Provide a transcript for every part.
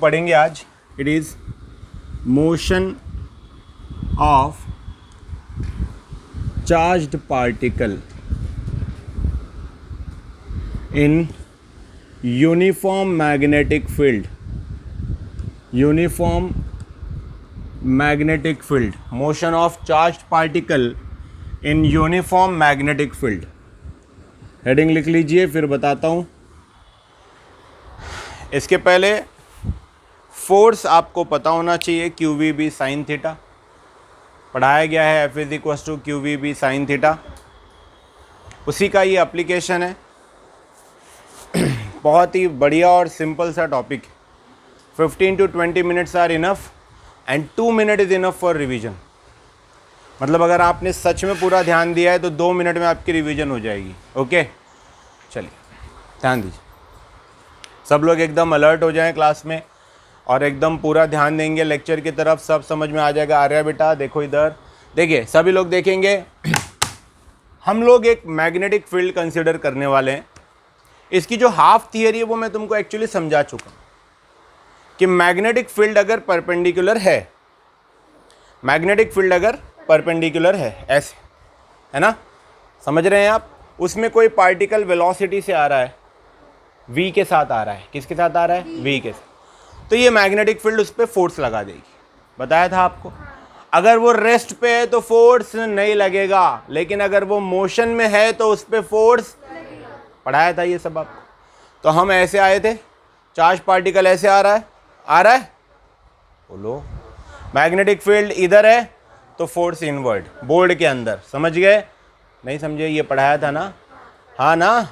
पढ़ेंगे आज, it is motion of charged particle in uniform magnetic field. Uniform magnetic field, motion of charged particle in uniform magnetic field. Heading लिख लीजिए, फिर बताता हूँ. इसके पहले फोर्स आपको पता होना चाहिए, Q V B sine theta पढ़ाया गया है. F is equal to Q V B sine theta, उसी का ये एप्लीकेशन है. बहुत ही बढ़िया और सिंपल सा topic. 15 to 20 minutes are enough and 2 minute is enough for revision. मतलब अगर आपने सच में पूरा ध्यान दिया है तो 2 मिनट में आपकी रिवीजन हो जाएगी. ओके, चलिए ध्यान दीजिए. सब लोग एकदम अलर्ट हो जाएं क्लास में और एकदम पूरा ध्यान देंगे लेक्चर की तरफ. सब समझ में आ जाएगा. आर्या बेटा देखो इधर, देखिए सभी लोग देखेंगे. हम लोग एक मैग्नेटिक फील्ड कंसिडर करने वाले हैं. इसकी जो हाफ थियरी है वो मैं तुमको एक्चुअली समझा चुका हूँ कि मैग्नेटिक फील्ड अगर परपेंडिकुलर है, मैग्नेटिक फील्ड अगर परपेंडिकुलर है ऐसे, है ना, समझ रहे हैं आप. उसमें कोई पार्टिकल वेलोसिटी से आ रहा है, v के साथ आ रहा है. किसके साथ आ रहा है? v के साथ. तो ये मैग्नेटिक फील्ड उस पर फोर्स लगा देगी. बताया था आपको. अगर वो रेस्ट पे है तो फोर्स नहीं लगेगा, लेकिन अगर वो मोशन में है तो उस पर फोर्स पढ़ाया था ये सब आपको. तो हम ऐसे आए थे, चार्ज पार्टिकल ऐसे आ रहा है, बोलो. मैग्नेटिक फील्ड इधर है तो फोर्स इनवर्ड बोर्ड के अंदर. समझ गए? नहीं समझे? ये पढ़ाया था ना, हाँ ना.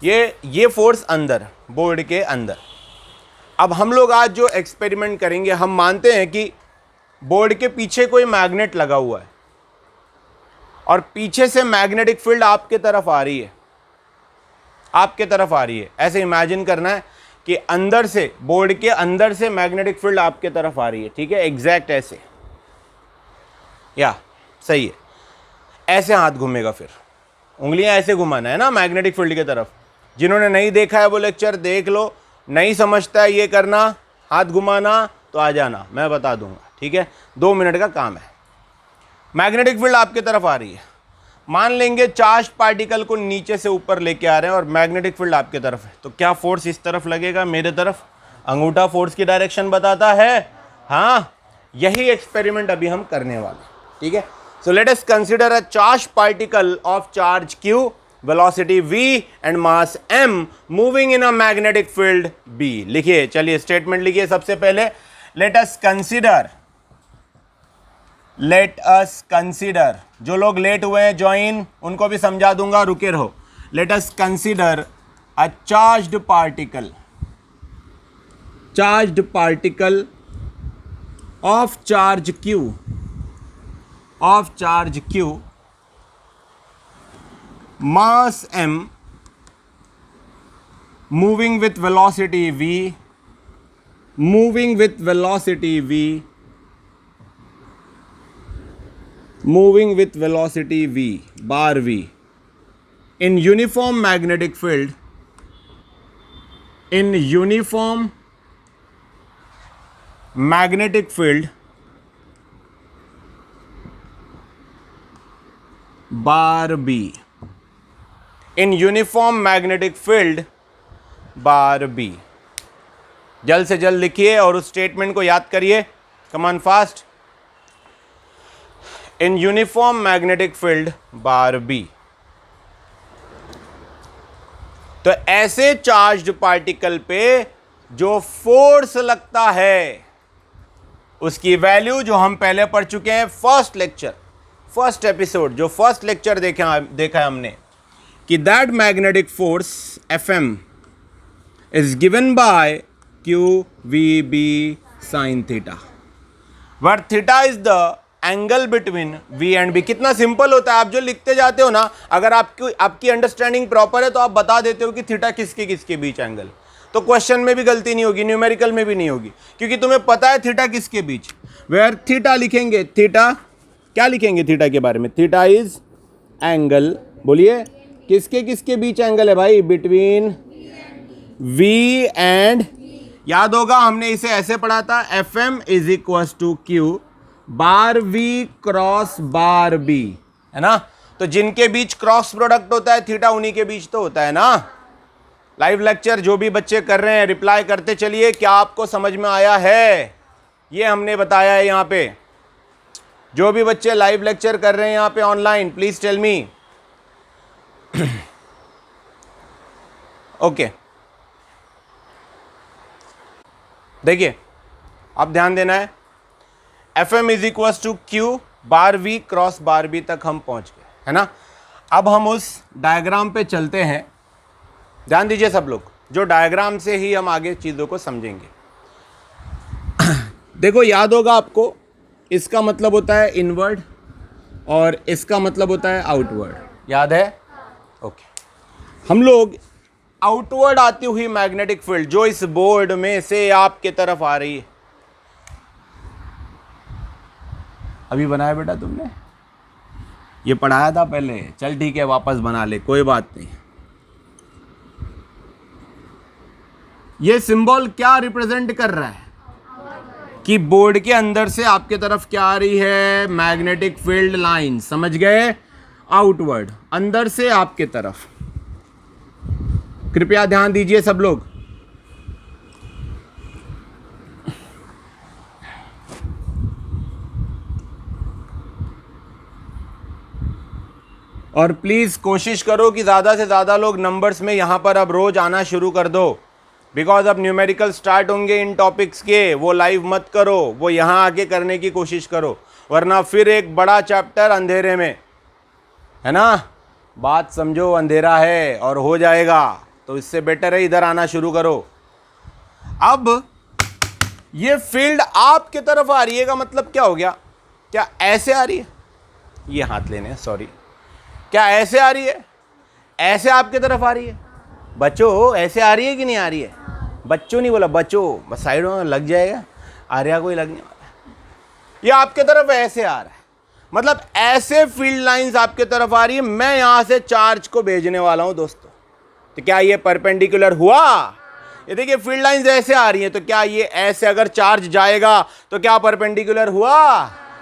ये फोर्स अंदर, बोर्ड के अंदर. अब हम लोग आज जो एक्सपेरिमेंट करेंगे, हम मानते हैं कि बोर्ड के पीछे कोई मैग्नेट लगा हुआ है और पीछे से मैग्नेटिक फील्ड आपके तरफ आ रही है, आपके तरफ आ रही है. ऐसे इमेजिन करना है कि अंदर से, बोर्ड के अंदर से मैग्नेटिक फील्ड आपके तरफ आ रही है. ठीक है, एग्जैक्ट ऐसे, या सही है. ऐसे हाथ घूमेगा, फिर उंगलियां ऐसे घुमाना है ना मैग्नेटिक फील्ड की तरफ. जिन्होंने नहीं देखा है वो लेक्चर देख लो. नहीं समझता है ये करना, हाथ घुमाना, तो आ जाना, मैं बता दूंगा. ठीक है, 2 मिनट का काम है. मैग्नेटिक फील्ड आपके तरफ आ रही है. मान लेंगे चार्ज पार्टिकल को नीचे से ऊपर लेके आ रहे हैं और मैग्नेटिक फील्ड आपके तरफ है. तो क्या फोर्स इस तरफ लगेगा, मेरे तरफ? अंगूठा फोर्स की डायरेक्शन बताता है. हाँ, यही एक्सपेरिमेंट अभी हम करने वाले. ठीक है, so let us consider a charge particle of charge q, velocity v and mass m moving in a magnetic field b. लिखिए, चलिए स्टेटमेंट लिखिए. सबसे पहले लेट अस कंसीडर, जो लोग लेट हुए हैं ज्वाइन, उनको भी समझा दूंगा, रुके रहो. Let us consider a charged particle of charge q, mass m, moving with velocity v, bar v, in uniform magnetic field, bar b, in uniform magnetic field bar B. जल्द से जल्द लिखिए और उस स्टेटमेंट को याद करिए. Come on fast. In uniform magnetic field bar B. तो ऐसे चार्ज्ड पार्टिकल पे जो फोर्स लगता है उसकी वैल्यू जो हम पहले पढ़ चुके हैं फर्स्ट एपिसोड, जो फर्स्ट लेक्चर देखा है हमने, कि that magnetic force Fm is given by QVB sin theta, were theta is the angle between V and B. कितना सिंपल होता है. आप जो लिखते जाते हो ना, अगर आपकी अंडरस्टैंडिंग प्रॉपर है तो आप बता देते हो कि थीटा किसके बीच एंगल. तो क्वेश्चन में भी गलती नहीं होगी, न्यूमेरिकल में भी नहीं होगी, क्योंकि तुम्हें पता है थीटा किसके बीच. वेयर थीटा लिखेंगे, थीटा क्या लिखेंगे थीटा के बारे में? थीटा इज एंगल, बोलिए, किसके बीच एंगल है भाई? बिटवीन V एंड याद होगा हमने इसे ऐसे पढ़ा था, F M is equal to Q bar V cross bar B, है ना। तो जिनके बीच क्रॉस प्रोडक्ट होता है थीटा, उन्हीं के बीच तो होता है ना। लाइव लेक्चर जो भी बच्चे कर रहे हैं रिप्लाई करते चलिए, क्या आपको समझ में आया है? ये हमने बताया है यहाँ पे। जो भी बच्चे लाइव लेक्चर कर रहे हैं यहाँ पे online, please tell me. Okay, देखिए अब ध्यान देना है, F M is equal to Q bar V cross bar B तक हम पहुंच गए, है ना। अब हम उस डायग्राम पे चलते हैं, ध्यान दीजिए सब लोग, जो डायग्राम से ही हम आगे चीज़ों को समझेंगे। देखो याद होगा आपको, इसका मतलब होता है इनवर्ड और इसका मतलब होता है आउटवर्ड, याद है? ओके, हम लोग आउटवर्ड आती हुई मैग्नेटिक फील्ड जो इस बोर्ड में से आपके तरफ आ रही है, अभी बनाया बेटा तुमने? ये पढ़ाया था पहले, चल ठीक है वापस बना ले, कोई बात नहीं। ये सिंबल क्या रिप्रेजेंट कर रहा है कि बोर्ड के अंदर से आपके तरफ क्या आ रही है? मैग्नेटिक फील्ड लाइन, समझ गए? आउटवर्ड, अंदर से आपके तरफ। कृपया ध्यान दीजिए सब लोग। और प्लीज कोशिश करो कि ज्यादा से ज्यादा लोग नंबर्स में यहां पर अब रोज आना शुरू कर दो, बिकॉज अब न्यूमेरिकल स्टार्ट होंगे इन टॉपिक्स के। वो लाइव मत करो, वो यहां आके करने की कोशिश करो, वरना फिर एक बड़ा चैप्टर अंधेरे में, है ना। बात समझो, अंधेरा है और हो जाएगा, तो इससे बेटर है इधर आना शुरू करो। अब ये फील्ड आपके तरफ आ रही है का मतलब क्या हो गया? क्या ऐसे आ रही है? ये हाथ लेने, सॉरी, क्या ऐसे आ रही है? ऐसे आपके तरफ आ रही है? बच्चों ऐसे आ रही है कि नहीं आ रही है? बच्चों नहीं बोला, बच्चों, बस साइडों में लग जाएगा, आर्या को ही लगने वाला। ये आपके तरफ ऐसे आ रहा है, मतलब ऐसे फील्ड लाइंस आपके तरफ आ रही है। मैं यहां से चार्ज को भेजने वाला हूं दोस्तों, तो क्या ये परपेंडिकुलर हुआ? ये देखिए फील्ड लाइंस ऐसे आ रही हैं, तो क्या ये ऐसे अगर चार्ज जाएगा तो क्या परपेंडिकुलर हुआ?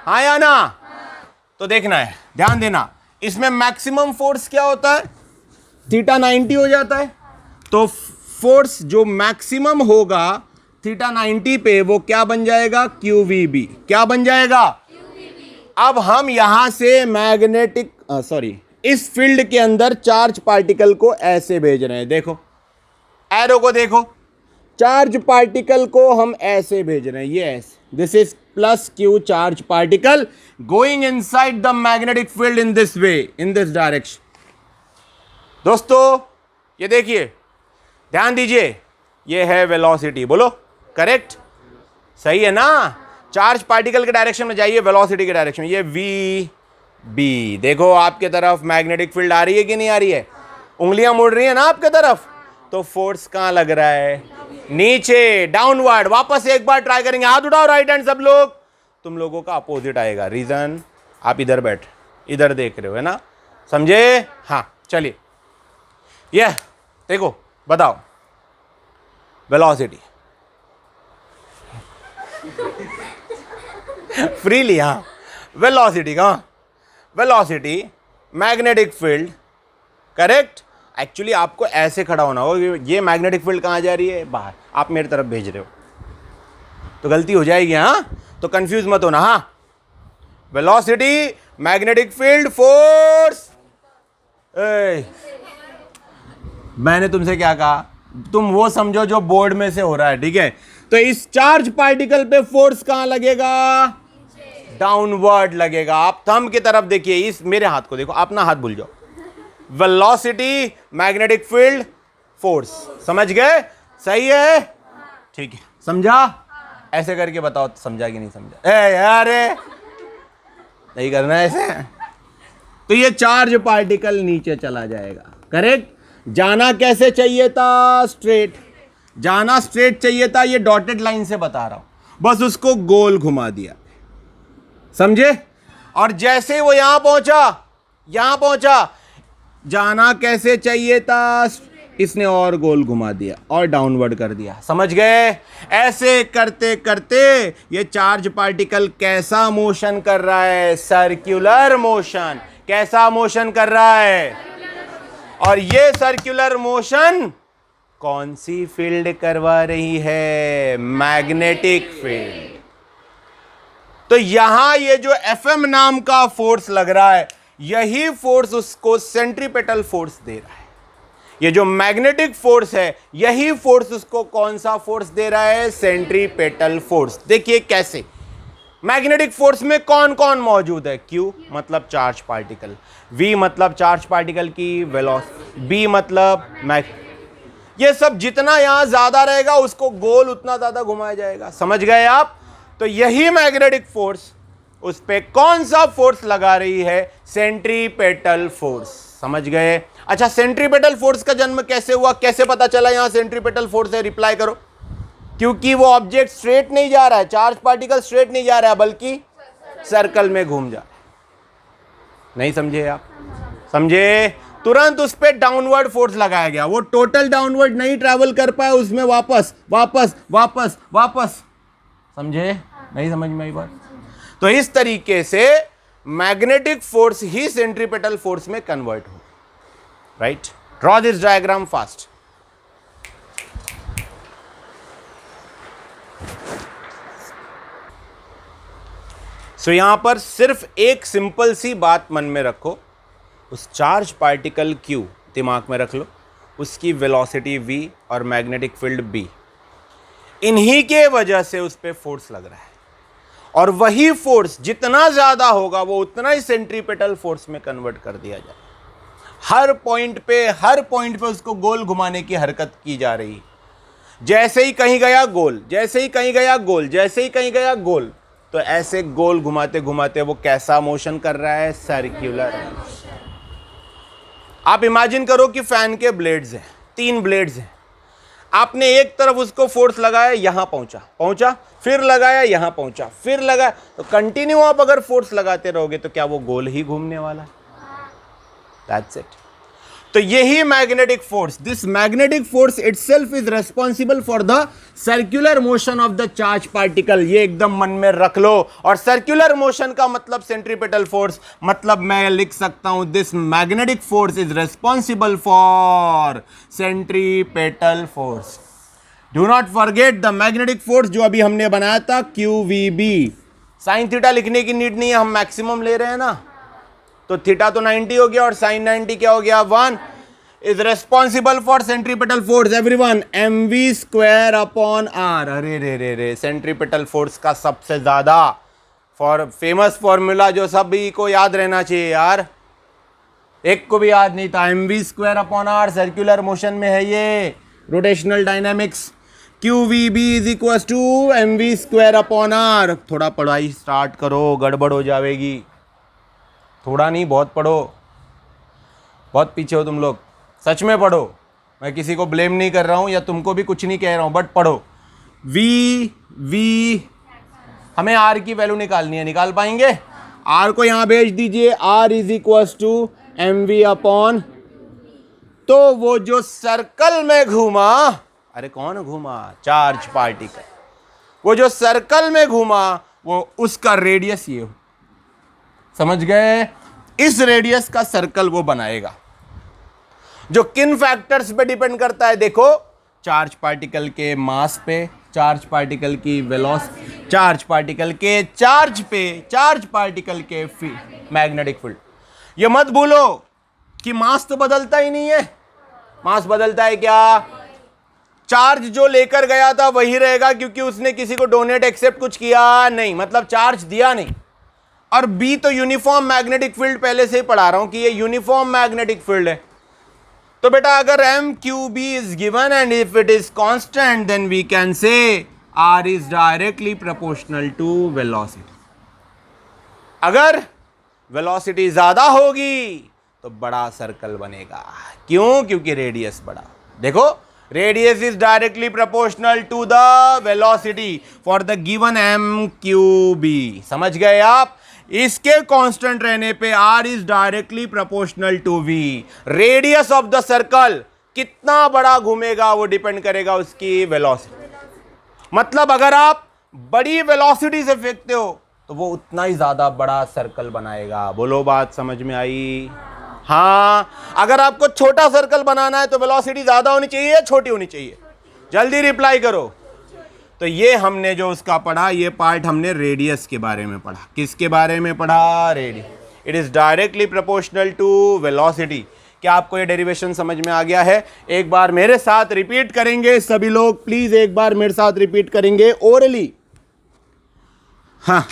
हाँ या ना? तो देखना है, ध्यान देना, इसमें मैक्सिमम फोर्स क्या होता है? थीटा 90 हो जाता है। तो फोर्स जो मैक्सिमम होगा थीटा 90 पे, वो क्या बन जाएगा? QVB। क्या बन जाएगा? अब हम यहां से मैग्नेटिक इस फील्ड के अंदर चार्ज पार्टिकल को ऐसे भेज रहे हैं, देखो एरो को देखो, चार्ज पार्टिकल को हम ऐसे भेज रहे हैं, ये ऐसे, this is plus Q charge particle going inside the magnetic field in this way, in this direction. दोस्तों ये देखिए, ध्यान दीजिए, ये है वेलोसिटी, बोलो करेक्ट, सही है ना। चार्ज पार्टिकल के डायरेक्शन में जाइए, वेलोसिटी के डायरेक्शन में, ये VB, देखो आपके तरफ मैग्नेटिक फील्ड आ रही है कि नहीं आ रही है? उंगलियां मुड़ रही है ना आपके तरफ, तो फोर्स कहां लग रहा है? नीचे, डाउनवर्ड। वापस एक बार ट्राई करेंगे, हाथ उठाओ राइट हैंड सब लोग, तुम लोगों का अपोजिट आएगा। रीजन, आप इधर बैठ, इधर देख रहे हो, है ना, समझे? हाँ चलिए, ये देखो, बताओ वेलोसिटी फ्रीली, हाँ वेलोसिटी का, velocity magnetic field, correct. Actually आपको ऐसे खड़ा होना होगा, ये मैग्नेटिक फील्ड कहाँ जा रही है? बाहर, आप मेरी तरफ भेज रहे हो, तो गलती हो जाएगी, हाँ, तो कंफ्यूज मत होना। हाँ, वेलोसिटी, मैग्नेटिक फील्ड, फोर्स। मैंने तुमसे क्या कहा? तुम वो समझो जो बोर्ड में से हो रहा है, ठीक है। तो इस चार्ज पार्टिकल पे फोर्स कहां लगेगा? डाउनवर्ड लगेगा। आप थंब की तरफ देखिए, इस मेरे हाथ को देखो, अपना हाथ भूल जाओ। वेलोसिटी, मैग्नेटिक फील्ड, फोर्स, समझ गए? सही है, ठीक है, समझा? ऐसे करके बताओ समझा कि नहीं समझा? यार नहीं करना है ऐसे। तो ये चार्ज पार्टिकल नीचे चला जाएगा, करेक्ट। जाना कैसे चाहिए था? स्ट्रेट, जाना स्ट्रेट चाहिए था, ये डॉटेड लाइन से बता रहा हूं, बस उसको गोल घुमा दिया, समझे? और जैसे ही वो यहां पहुंचा, जाना कैसे चाहिए था? इसने और गोल घुमा दिया और डाउनवर्ड कर दिया। समझ गए? ऐसे करते करते ये चार्ज पार्टिकल कैसा मोशन कर रहा है? Circular motion. कैसा मोशन कर रहा है? और ये सर्कुलर मोशन कौन सी फील्ड करवा रही है? Magnetic field. तो यहां ये जो एफएम नाम का फोर्स लग रहा है, यही फोर्स उसको सेंट्रीपेटल फोर्स दे रहा है। ये जो मैग्नेटिक फोर्स है, यही फोर्स उसको कौन सा फोर्स दे रहा है? Centripetal force. देखिए कैसे। मैग्नेटिक फोर्स में कौन कौन मौजूद है? Q मतलब चार्ज पार्टिकल, V मतलब चार्ज पार्टिकल की वेलोसिटी, B मतलब ये सब जितना यहां ज्यादा रहेगा उसको गोल उतना ज्यादा घुमाया जाएगा। समझ गए आप? तो यही मैग्नेटिक फोर्स उस पे कौन सा फोर्स लगा रही है? Centripetal force. समझ गए? अच्छा, सेंट्रीपेटल फोर्स का जन्म कैसे हुआ? कैसे पता चला यहां सेंट्रीपेटल फोर्स है? रिप्लाई करो। क्योंकि वो ऑब्जेक्ट स्ट्रेट नहीं जा रहा है, चार्ज पार्टिकल स्ट्रेट नहीं जा रहा है, बल्कि सर्कल में घूम जा रहा है। नहीं समझे आप? समझे? तुरंत उस पर डाउनवर्ड फोर्स लगाया गया। वो टोटल डाउनवर्ड नहीं ट्रैवल कर पाया, उसमें वापस वापस वापस वापस। समझे? नहीं समझ में आई बात? तो इस तरीके से मैग्नेटिक फोर्स ही सेंट्रीपेटल फोर्स में कन्वर्ट हो। Right? Draw this diagram fast. So यहां पर सिर्फ एक सिंपल सी बात मन में रखो, उस चार्ज पार्टिकल Q दिमाग में रख लो, उसकी वेलोसिटी V और मैग्नेटिक फील्ड B, इन्हीं के वजह से उस पर फोर्स लग रहा है। और वही फोर्स जितना ज्यादा होगा वो उतना ही सेंट्रीपेटल फोर्स में कन्वर्ट कर दिया जाए। हर पॉइंट पे उसको गोल घुमाने की हरकत की जा रही। जैसे ही कहीं गया गोल, जैसे ही कहीं गया गोल, जैसे ही कहीं गया गोल, तो ऐसे गोल घुमाते घुमाते वो कैसा मोशन कर रहा है? सर्कुलर। आप इमेजिन करो कि फैन के ब्लेड्स हैं, 3 ब्लेड्स हैं। आपने एक तरफ उसको फोर्स लगाया, यहां पहुंचा, फिर लगाया, यहां पहुंचा, फिर लगाया, तो कंटिन्यू आप अगर फोर्स लगाते रहोगे तो क्या वो गोल ही घूमने वाला है? That's it. तो यही magnetic force, this magnetic force itself is responsible for the circular motion of the charge particle. ये एकदम मन में रख लो। और सर्कुलर मोशन का मतलब सेंट्रीपेटल फोर्स, मतलब मैं लिख सकता हूं this magnetic force is responsible for centripetal force. Do not forget the magnetic force जो अभी हमने बनाया था QVB। साइन थीटा लिखने की नीड नहीं है, हम मैक्सिमम ले रहे हैं ना, तो थीटा तो 90 हो गया और साइन 90 क्या हो गया? 1 is responsible for centripetal force. Everyone, mv² upon r। अरे रे, सेंट्रीपेटल फोर्स का सबसे ज्यादा फेमस फॉर्मूला जो सभी को याद रहना चाहिए यार, एक को भी याद नहीं था, mv² upon r। Circular motion में है ये, rotational dynamics. QVB is equal to mv² upon r। थोड़ा पढ़ाई स्टार्ट करो, गड़बड़ हो जाएगी। थोड़ा नहीं, बहुत पढ़ो, बहुत पीछे हो तुम लोग, सच में पढ़ो। मैं किसी को ब्लेम नहीं कर रहा हूं या तुमको भी कुछ नहीं कह रहा हूं, बट पढ़ो। V हमें R की वैल्यू निकालनी है, निकाल पाएंगे? R को यहां भेज दीजिए, R is equal to mv upon, तो वो जो सर्कल में घूमा, अरे कौन घूमा? Charge particle. वो जो सर्कल में घूमा वो उसका रेडियस ये हो। समझ गए? इस रेडियस का सर्कल वो बनाएगा, जो किन फैक्टर्स पे डिपेंड करता है? देखो, चार्ज पार्टिकल के मास पे, चार्ज पार्टिकल की वेलोसिटी, चार्ज पार्टिकल के चार्ज पे, चार्ज पार्टिकल के मैग्नेटिक फील्ड। ये मत भूलो कि मास तो बदलता ही नहीं है। मास बदलता है क्या? चार्ज जो लेकर गया था वही रहेगा, क्योंकि उसने किसी को डोनेट एक्सेप्ट कुछ किया नहीं, मतलब चार्ज दिया नहीं। और बी तो यूनिफॉर्म मैग्नेटिक फील्ड, पहले से ही पढ़ा रहा हूं कि ये यूनिफॉर्म मैग्नेटिक फील्ड है। तो बेटा अगर MQB is given and if it is constant, then we can say R is directly proportional to velocity. अगर वेलोसिटी ज्यादा होगी तो बड़ा सर्कल बनेगा। क्यों? क्योंकि रेडियस बड़ा। देखो, radius is directly proportional to the velocity for the given MQB। समझ गए आप? इसके कांस्टेंट रहने पे R is directly proportional to V। Radius of the circle कितना बड़ा घूमेगा वो डिपेंड करेगा उसकी वेलोसिटी। मतलब अगर आप बड़ी वेलोसिटी से फेंकते हो तो वो उतना ही ज्यादा बड़ा सर्कल बनाएगा। बोलो बात समझ में आई? हाँ, अगर आपको छोटा सर्कल बनाना है तो वेलोसिटी ज्यादा होनी चाहिए या छोटी होनी चाहिए? जल्दी रिप्लाई करो। तो ये हमने जो उसका पढ़ा, ये पार्ट हमने रेडियस के बारे में पढ़ा। किसके बारे में पढ़ा? Radius. It is directly proportional to velocity. क्या आपको ये डेरिवेशन समझ में आ गया है? एक बार मेरे साथ रिपीट करेंगे सभी लोग, प्लीज एक बार मेरे साथ रिपीट करेंगे ओरली। हाँ,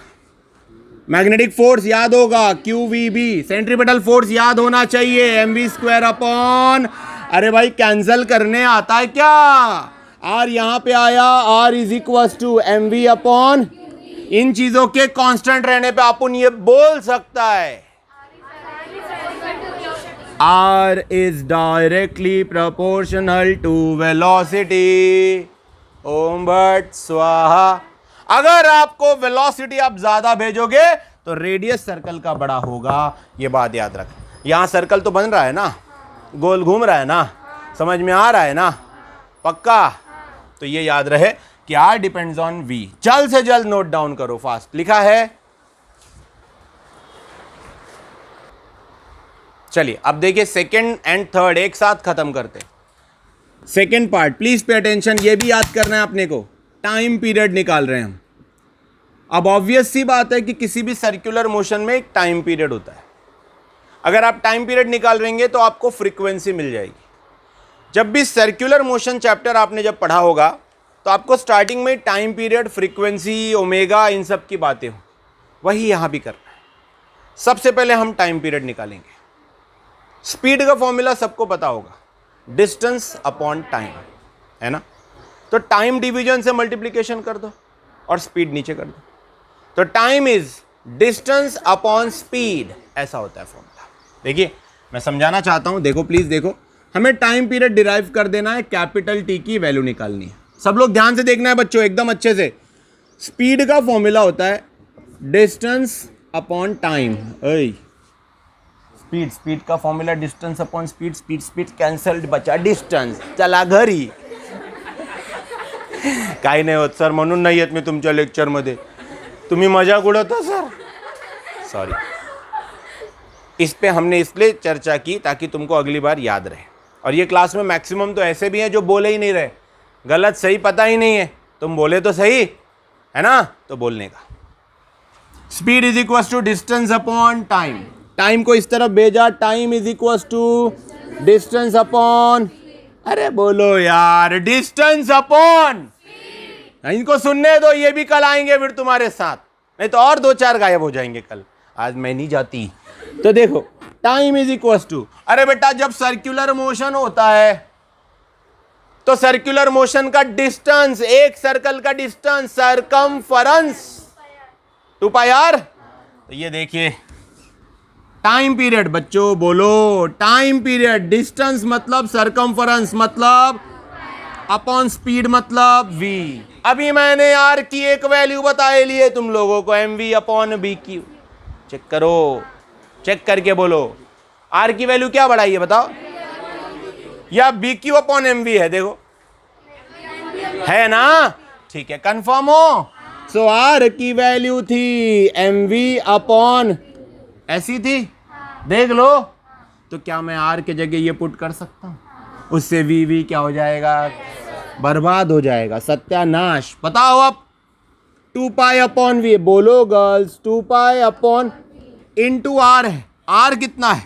मैग्नेटिक फोर्स याद होगा, QVB। सेंट्रीपिटल फोर्स याद होना चाहिए, mv² अपॉन, अरे भाई कैंसिल करने आता है क्या? R यहां पे आया, R is equal to mv upon, इन चीजों के कांस्टेंट रहने पे अपन ये बोल सकता है R is directly proportional to velocity। ओम भट्ट स्वाहा। अगर आपको वेलोसिटी आप ज्यादा भेजोगे तो रेडियस सर्कल का बड़ा होगा, ये बात याद रख। यहां सर्कल तो बन रहा है ना, गोल घूम रहा है ना, समझ में आ रहा है ना? पक्का? तो ये याद रहे कि R डिपेंड्स ऑन V। जल्द से जल्द नोट डाउन करो, फास्ट लिखा है। चलिए अब देखिए सेकंड एंड थर्ड एक साथ खत्म करते। Second part please pay attention, ये भी याद करना है अपने को। टाइम पीरियड निकाल रहे हैं हम। अब ऑब्वियस सी बात है कि किसी भी सर्कुलर मोशन में एक टाइम पीरियड होता है। अगर आप टाइम पीरियड निकाल लेंगे तो आपको फ्रीक्वेंसी मिल जाएगी। जब भी सर्कुलर मोशन चैप्टर आपने जब पढ़ा होगा तो आपको स्टार्टिंग में टाइम पीरियड, फ्रीक्वेंसी, ओमेगा, इन सब की बातें हो, वही यहां भी करना है। सबसे पहले हम टाइम पीरियड निकालेंगे। स्पीड का फॉर्मूला सबको पता होगा, डिस्टेंस अपॉन टाइम, है ना? तो टाइम डिवीजन से मल्टीप्लिकेशन कर दो और स्पीड नीचे कर दो, तो time is distance upon speed, ऐसा होता है फॉर्मूला। देखिए मैं समझाना चाहता हूं, देखो प्लीज देखो। हमें टाइम पीरियड डिराइव कर देना है, कैपिटल टी की वैल्यू निकालनी है। सब लोग ध्यान से देखना है बच्चों, एकदम अच्छे से। स्पीड का फॉर्मूला होता है डिस्टेंस अपॉन टाइम। स्पीड का formula distance upon speed, speed cancelled, बचा डिस्टन्स, चला घरी। काही नाही होत सर, म्हणून नाही येत मी तुमच्या लेक्चरमध्ये, तुम्ही मजाक उडवता सर, सॉरी। इस पे हमने इसलिए चर्चा की ताकि तुमको अगली बार याद रहे। और ये क्लास में मैक्सिमम तो ऐसे भी हैं जो बोले ही नहीं रहे, गलत सही पता ही नहीं है, तुम बोले तो सही है ना, तो बोलने का। Speed is equal to distance upon time. Time को इस तरफ भेजा, time is equal to distance upon, अरे बोलो यार, डिस्टेंस अपॉन, इनको सुनने दो, ये भी कल आएंगे फिर तुम्हारे साथ, नहीं तो और 2-4 गायब हो जाएंगे कल। आज मैं नहीं जाती। तो देखो टाइम इज इक्वल टू, अरे बेटा जब सर्कुलर मोशन होता है तो सर्कुलर मोशन का डिस्टेंस, एक सर्कल का डिस्टेंस, सरकमफरेंस 2πr। तो ये देखिए टाइम पीरियड, बच्चों बोलो टाइम पीरियड, डिस्टेंस मतलब सरकमफरेंस मतलब अपॉन स्पीड मतलब v। अभी मैंने r की एक वैल्यू बताई ली है तुम लोगों को, mv अपॉन bq। चेक करो, चेक करके बोलो r की वैल्यू क्या बढ़ाई है बताओ, या bq अपॉन mv है? देखो है ना, ठीक है, कंफर्म हो? सो r की वैल्यू थी mv अपॉन, ऐसी थी, देख लो। तो क्या मैं r के जगह ये पुट कर सकता हूं? उससे v क्या हो जाएगा? बर्बाद हो जाएगा, सत्यानाश। बताओ अब 2π अपॉन v, बोलो गर्ल्स, 2π अपॉन इंटू r है, r कितना है?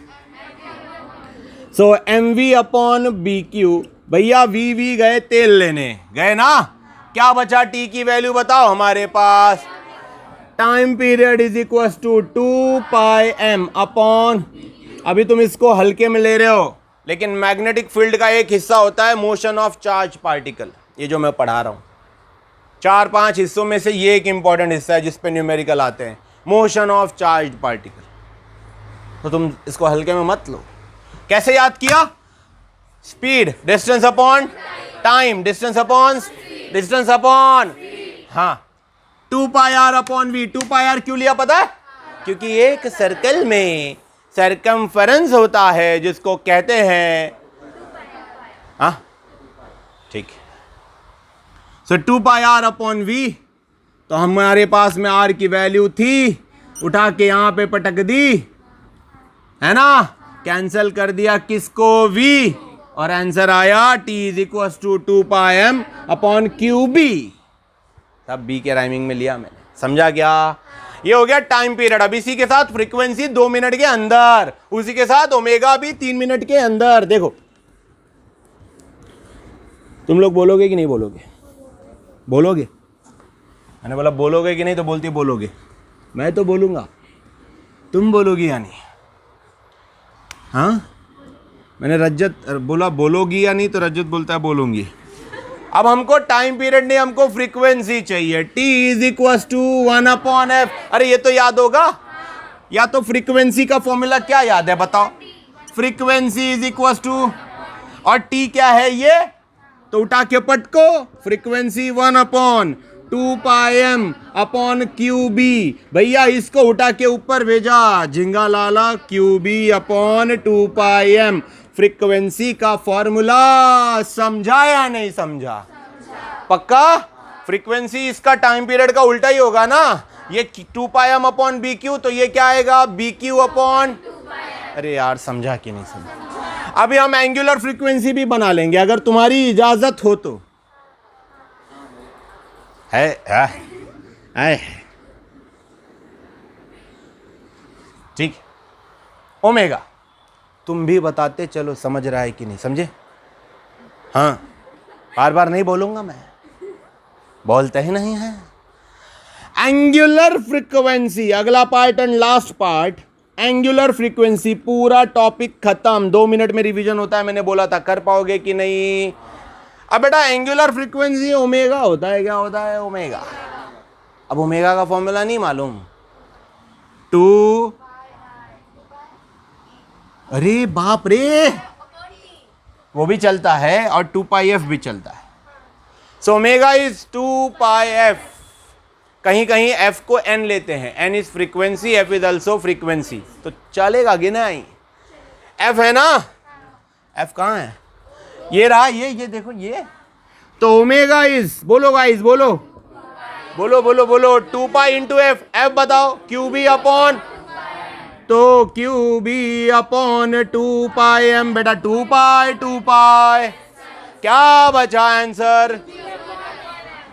सो mv अपॉन bq। भैया v गए तेल लेने, गए ना, क्या बचा t की वैल्यू बताओ हमारे पास? Time period is equal to 2πm upon, अभी तुम इसको हल्के में ले रहे हो, लेकिन मैग्नेटिक फील्ड का एक हिस्सा होता है मोशन ऑफ चार्ज पार्टिकल। ये जो मैं पढ़ा रहा हूं 4-5 हिस्सों में से ये एक इंपॉर्टेंट हिस्सा है जिस पे न्यूमेरिकल आते हैं, मोशन ऑफ चार्ज पार्टिकल। तो तुम इसको हल्के में मत लो। कैसे याद किया? Speed distance upon time, distance upon distance upon, हाँ 2πr अपॉन v। 2πr क्यों लिया पता है? क्योंकि एक सर्कल में सरकमफरेंस होता है जिसको कहते हैं ठीक है। सो 2 पाई आर अपॉन वी, तो हमारे पास में आर की वैल्यू थी, उठा के यहां पे पटक दी, है ना, कैंसल कर दिया किसको, वी, और आंसर आया t is equal to 2 pi M upon Q B. तब बी के राइमिंग में लिया मैंने, समझा क्या? ये हो गया टाइम पीरियड। अब इसी के साथ फ्रीक्वेंसी 2 मिनट के अंदर, उसी के साथ ओमेगा भी 3 मिनट के अंदर। देखो तुम लोग बोलोगे कि नहीं बोलोगे? बोलोगे? मैंने बोला बोलोगे कि नहीं, तो बोलती बोलोगे। मैं तो बोलूंगा, तुम बोलोगी या नहीं? हाँ, मैंने रजत बोला बोलोगी या नहीं, तो रजत बोलता है बोलूंगी। अब हमको टाइम पीरियड नहीं, हमको फ्रीक्वेंसी चाहिए। t is equal to 1 upon F. अरे ये तो याद होगा, या तो फ्रीक्वेंसी का फॉर्मूला क्या याद है बताओ? फ्रीक्वेंसी इज इक्वल टू, और t क्या है ये, तो उठा के पटको, frequency 1 upon 2 pi M upon Q B. भैया इसको उठा के ऊपर भेजा, झिंगा लाला, Q B upon 2 pi M. Frequency का फॉर्मूला समझा या नहीं समझा? पक्का? फ्रीक्वेंसी इसका टाइम पीरियड का उल्टा ही होगा ना, ये 2 pi M upon B Q, तो ये क्या आएगा, बी क्यू अपॉन, अरे यार समझा कि नहीं समझा? अभी हम एंगुलर फ्रीक्वेंसी भी बना लेंगे अगर तुम्हारी इजाजत हो तो। है ठीक। ओमेगा तुम भी बताते चलो, समझ रहा है कि नहीं समझे? हाँ, बार बार नहीं बोलूंगा मैं, बोलते ही नहीं है। एंगुलर फ्रीक्वेंसी, अगला part and last part, angular frequency. पूरा टॉपिक खत्म, 2 मिनट में रिवीजन होता है, मैंने बोला था। कर पाओगे कि नहीं? अब बेटा एंगुलर फ्रीक्वेंसी ओमेगा होता है, क्या होता है ओमेगा? अब ओमेगा का फॉर्मूला नहीं मालूम, 2, अरे बाप रे, वो भी चलता है और 2 पाई एफ भी चलता है। So omega is 2 pi F. कहीं कहीं एफ को एन लेते हैं, N is frequency, F is also frequency, तो चलेगा गिना ही। एफ है ना, एफ कहाँ है, ये रहा, ये देखो ये। तो ओमेगा इज, बोलो गाइस बोलो बोलो बोलो बोलो, 2 पाई इंटू एफ। एफ बताओ, क्यू बी अपॉन, तो Q B upon 2 pi M. बेटा 2 पाई, क्या बचा आंसर?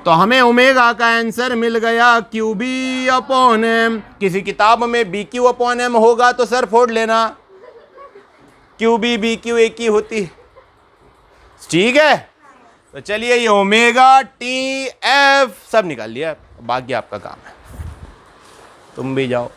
तो हमें ओमेगा का आंसर मिल गया क्यू बी अपॉन एम। किसी किताब में बी क्यू अपॉन एम होगा तो सर फोड़ लेना, क्यू बी क्यू एक ही होती, ठीक है। तो चलिए ये ओमेगा टी एफ सब निकाल लिया, बाकी आपका काम है, तुम भी जाओ।